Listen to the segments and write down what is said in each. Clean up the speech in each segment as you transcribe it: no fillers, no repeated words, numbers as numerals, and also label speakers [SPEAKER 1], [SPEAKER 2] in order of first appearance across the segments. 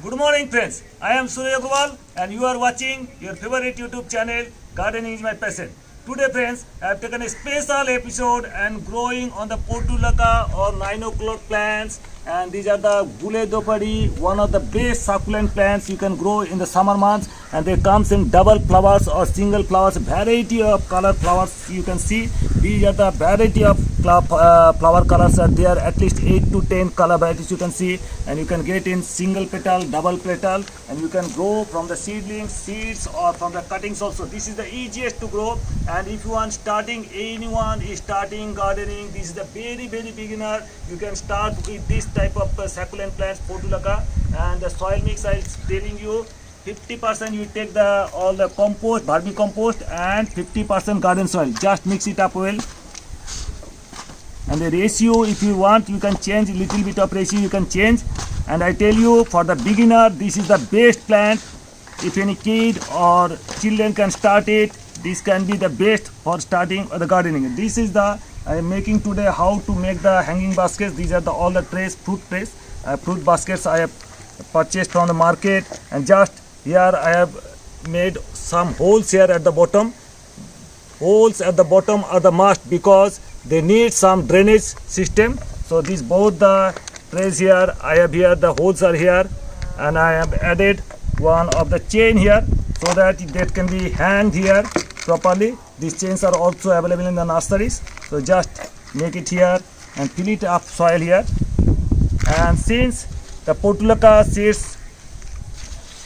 [SPEAKER 1] Good morning friends, I am Surya Agrawal and you are watching your favorite YouTube channel Gardening is my passion. Today friends, I have taken a special episode and growing on the Portulaca or 9 o'clock plants, and these are the Gule Dopadi, one of the best succulent plants you can grow in the summer months, and they comes in double flowers or single flowers, variety of color flowers you can see. These are the variety of flower colors are there, at least 8 to 10 color varieties you can see, and you can get in single petal, double petal, and you can grow from the seedlings, seeds, or from the cuttings also. This is the easiest to grow, and if you want anyone is starting gardening, this is the very beginner, you can start with this type of succulent plants, Portulaca. And the soil mix I is telling you, 50% you take all the compost, vermicompost, and 50% garden soil. Just mix it up well. And the ratio, if you want, you can change, little bit of ratio you can change. And I tell you, for the beginner, this is the best plant. If any kid or children can start it, this can be the best for starting the gardening. This is I am making today how to make the hanging baskets. These are all the trays, fruit baskets I have purchased from the market, and just here I have made some holes here at the bottom. Holes at the bottom are the must because they need some drainage system. So these both the trays here, I have here the holes are here, and I have added one of the chain here so that can be hanged here properly. These chains are also available in the nurseries. So just make it here and fill it up soil here. And since the Portulaca seeds,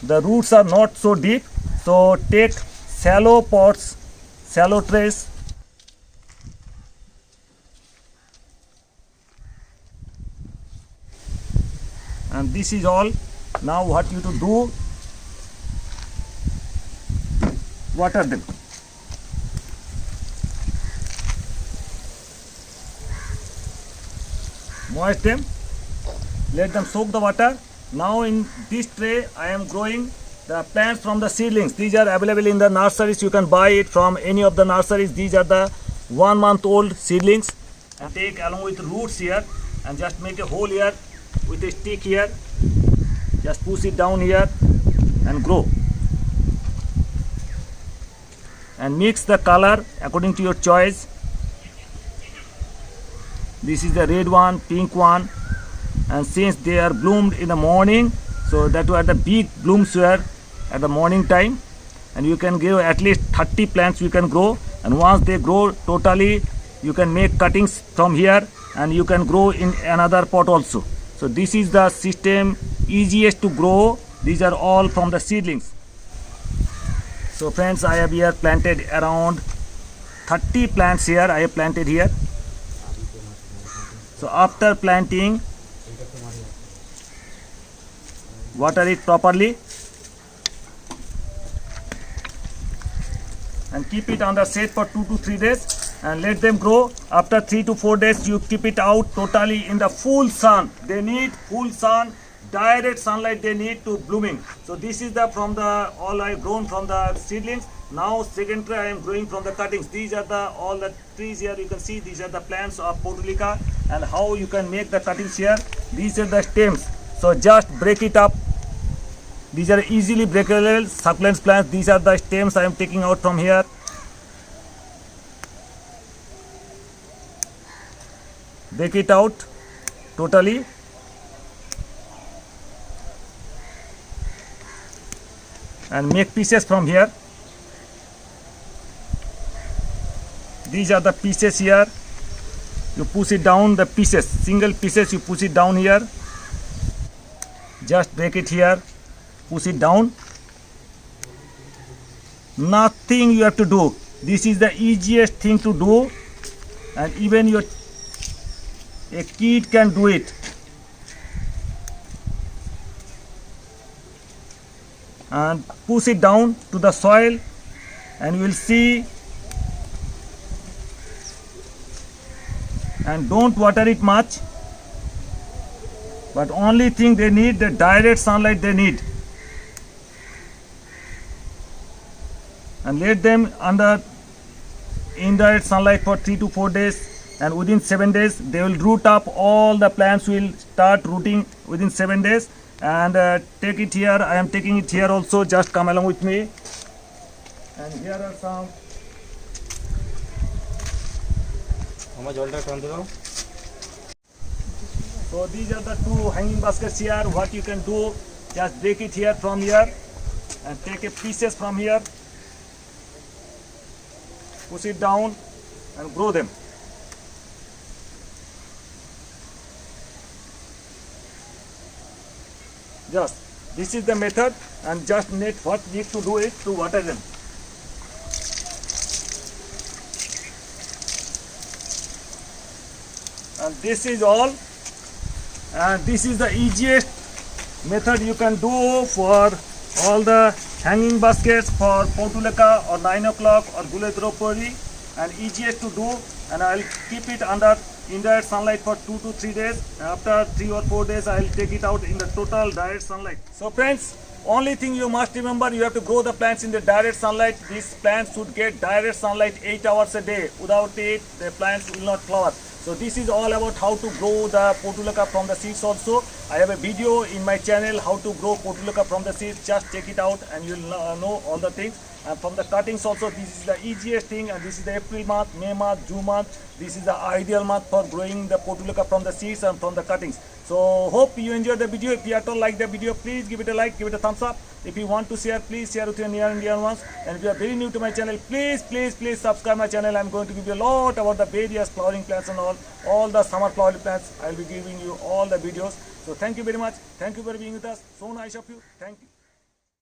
[SPEAKER 1] the roots are not so deep, so take shallow pots, shallow trays. And this is all. Now what you to do, water them. Moist them, let them soak the water. Now in this tray I am growing the plants from the seedlings. These are available in the nurseries, you can buy it from any of the nurseries. These are the 1 month old seedlings, and take along with roots here, and just make a hole here with a stick here, just push it down here and grow, and mix the color according to your choice. This is the red one, pink one, and since they are bloomed in the morning, so that were the big blooms were at the morning time, and you can grow at least 30 plants you can grow, and once they grow totally you can make cuttings from here and you can grow in another pot also. So this is the system, easiest to grow. These are all from the seedlings. So friends, I have here planted around 30 plants here. I have planted here. So after planting, water it properly and keep it on the shade for 2 to 3 days and let them grow. After 3 to 4 days, you keep it out totally in the full sun. They need full sun, direct sunlight they need to blooming. So this is all I grown from the seedlings. Now second tray I am growing from the cuttings. These are all the trees here you can see. These are the plants of Portulaca, and how you can make the cuttings here. These are the stems. So just break it up. These are easily breakable succulent plants. These are the stems I am taking out from here. Break it out totally. And make pieces from here. These are the pieces here. You push it down, the pieces, single pieces, you push it down here. Just break it here, push it down. Nothing you have to do. This is the easiest thing to do, and even a kid can do it. And push it down to the soil, and you will see. And don't water it much, but only thing they need, the direct sunlight they need. And let them under indirect sunlight for 3 to 4 days, and within 7 days they will root up. All the plants will start rooting within 7 days, and take it here. I am taking it here also. Just come along with me. And here are some. So these are the two hanging baskets here. What you can do, just break it here from here and take a pieces from here, push it down and grow them. Just this is the method, and just need to do it to water them. And this is all, and this is the easiest method you can do for all the hanging baskets for Portulaka or 9 o'clock or Gule Draupadi, and easiest to do. And I'll keep it under indirect sunlight for 2 to 3 days. After 3 or 4 days I'll take it out in the total direct sunlight. So friends, only thing you must remember, you have to grow the plants in the direct sunlight. These plants should get direct sunlight 8 hours a day. Without it, the plants will not flower. So this is all about how to grow the Portulaka from the seeds also. I have a video in my channel how to grow Portulaka from the seeds. Just check it out and you'll know all the things. And from the cuttings also, this is the easiest thing, and this is the April month, May month, June month. This is the ideal month for growing the Portulaka from the seeds and from the cuttings. So hope you enjoyed the video. If you at all like the video, please give it a like, give it a thumbs up. If you want to share, please share with your near and dear ones. And if you are very new to my channel, please subscribe my channel. I'm going to give you a lot about the various flowering plants and all the summer flowering plants. I'll be giving you all the videos. So thank you very much. Thank you for being with us. So nice of you. Thank you.